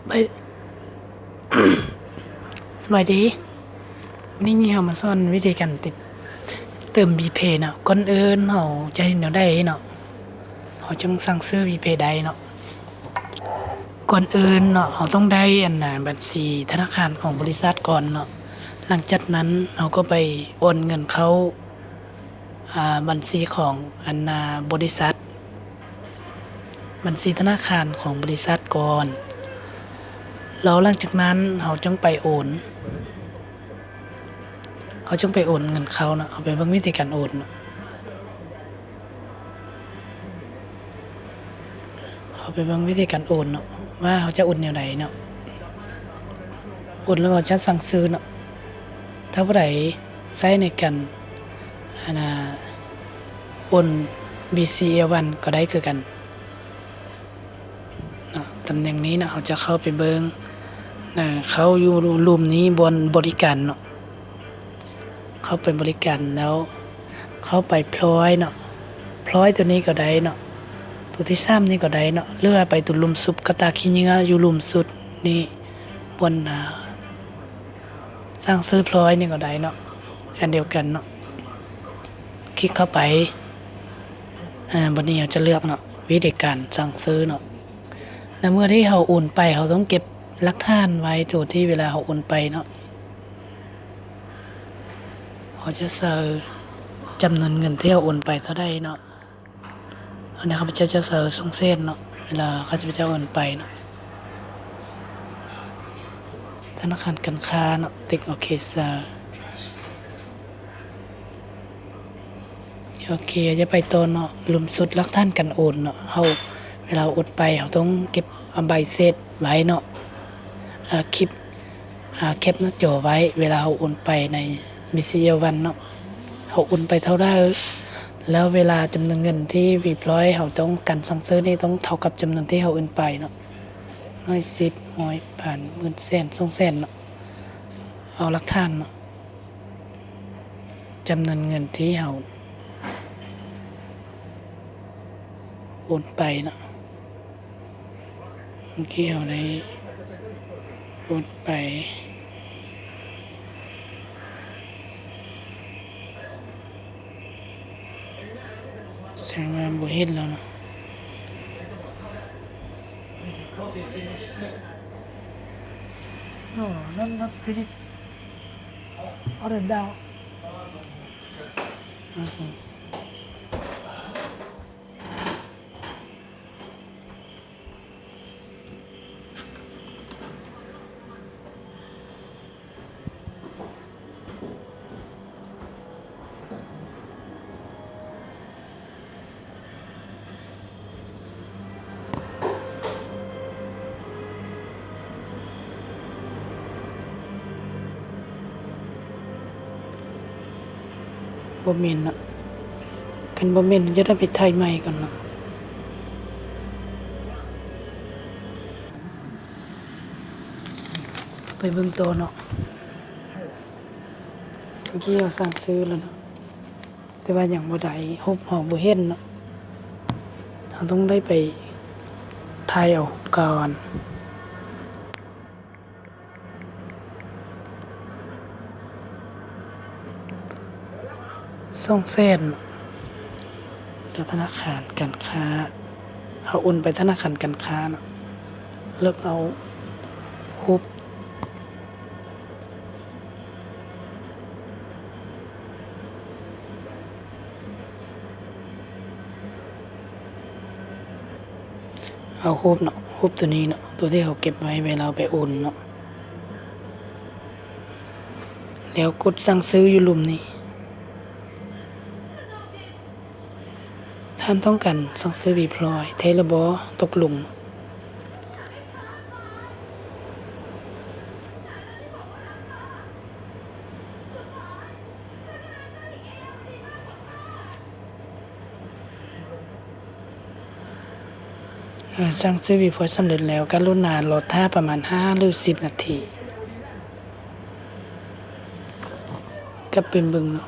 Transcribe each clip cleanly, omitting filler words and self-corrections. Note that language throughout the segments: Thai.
ไปสบายดีนี่เฮามาสอนวิธีการเติม VPay เนาะก่อนอื่นเฮาจะเฮ็ดแนวใดเนาะเฮาจึงสั่งซื้อ VPay ได้เนาะก่อนอื่นเนาะเฮาต้องได้บัญชีธนาคารของบริษัทก่อนเนาะหลังจากนั้นเฮาก็ไปโอนเงินเข้าบัญชีของบริษัทบัญชีธนาคารของบริษัทก่อนแล้วหลังจากนั้นเฮาจึงไปโอนเงินเขาเนาะเอาไปเบิ่งวิธีการโอนเนาะเอาไปเบิ่งวิธีการโอนเนาะว่าเขาจะโอนแนวใดเนาะโอนแล้วเราจะสั่งซื้อเนาะถ้าผู้ใดใช้ในการอันน่ะโอน BCA1 ก็ได้คือกันเนาะตำแหน่งนี้เนาะเขาจะเข้าไปเบิ่งเขาอยู่รูมนี้บนบริการเนาะเข้าไปบริการแล้วเข้าไปพลอยเนาะพลอยตัวนี้ก็ได้เนาะตัวที่3นี่ก็ได้เนาะหรือว่าไปตุลุมซุปกระตาขี้เหงื่ออยู่ลุมสุดนี่บนสร้างซื้อพลอยนี่ก็ได้เนาะอันเดียวกันเนาะคลิกเข้าไปบัดนี้เราจะเลือกเนาะวิธีการสั่งซื้อเนาะแล้วเมื่อที่เราโอนไปเราต้องเก็บหลักฐานไว้ตัวที่เวลาเราโอนไปเนาะเขาจะใส่จำนวนเงินที่เราโอนไปเท่าใดเนาะอันนี้ข้าพเจ้าจะใส่ส่งเส้นเนาะเวลาข้าพเจ้าโอนไปเนาะธนาคารการค้าเนาะติ๊กโอเคซะโอเคจะไปต่อเนาะลุมสุดหลักฐานการโอนเนาะเฮาเวลาโอนไปเราต้องเก็บใบเสร็จไว้เนาะคลิปแคปหน้าจอไว้เวลาเราโอนไปใน BCA1 เนาะเราโอนไปเท่าใดแล้วเวลาจำนวนเงินที่100เราต้องการสั่งซื้อนี่ต้องเท่ากับจำนวนที่เราโอนไปเนาะ100 10 100 พันหมื่นแสน200,000เนาะเอาหลักฐานเนาะจำนวนเงินที่เราโอนไปเนาะเมื่อกี้เราได้โอนไปแสดงว่าบ่เห็นแล้วเนาะNo, not finished. Or down. บ่แม่นเนาะคันบ่แม่นจะได้ไปถ่ายใหม่ก่อนเนาะไปเบิ่งต่อเนาะเมื่อกี้เราสั่งซื้อแล้วเนาะแต่ว่ายังบ่ได้ฮบหอกบ่เห็นเนาะเราต้องได้ไปถ่ายเอาก่อน200,000แล้วธนาคารการค้าเอาโอนไปธนาคารการค้าเนาะเลือกเอาฮบเอาฮบเนาะฮบตัวนี้เนาะตัวที่เขาเก็บไว้เวลาไปโอนเนาะแล้วกดสั่งซื้ออยู่หลุมนี้ท่านต้องการสั่งซื้อบีพลอยเทเลบอตกหลุมสั่งซื้อบีพลอยสำเร็จแล้วกรุณารอท่าประมาณ5 หรือ 10 นาทีก็เป็นเบิ่งเนาะ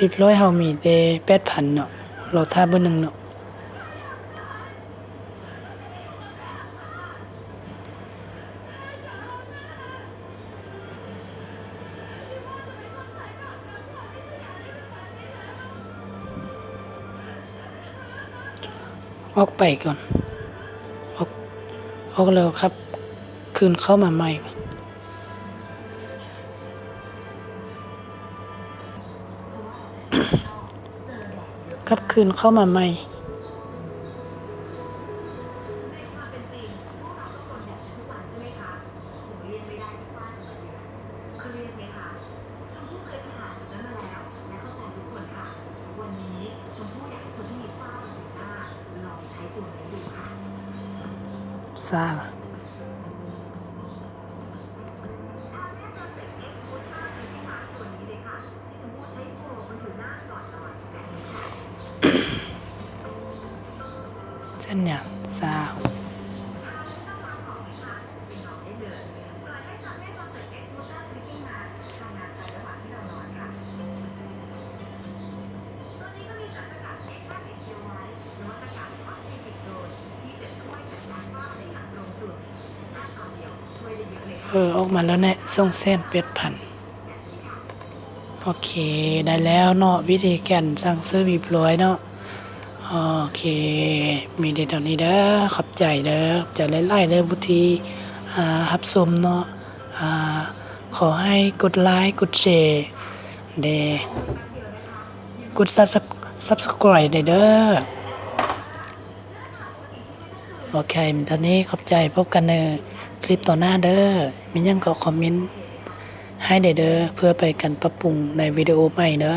วิบร้อยเฮามีแต่8,000เนาะรอท่าเบอร์หนึ่งเนาะออกไปก่อนออกออกแล้วครับคืนเข้ามาใหม่ครับคืนเข้ามาใหม่ซ่าเช่นอย่างซ่าออกมาแล้วเนี่ยส่งเส้น8,000โอเคได้แล้วเนาะวิธีการสั่งซื้อวิบร้อยเนาะโอเคมีเท่านี้เด้อขอบใจเด้อขอบใจหลายๆเด้อผู้ที่รับชมเนาะขอให้กดไลค์กดแชร์เด้กด Subscribe ได้เด้อโอเคมีเท่านี้ขอบใจพบกันในคลิปต่อหน้าเด้อมีหยังก็คอมเมนต์ให้ได้เด้อเพื่อไปกันปรับปรุงในวิดีโอใหม่เด้อ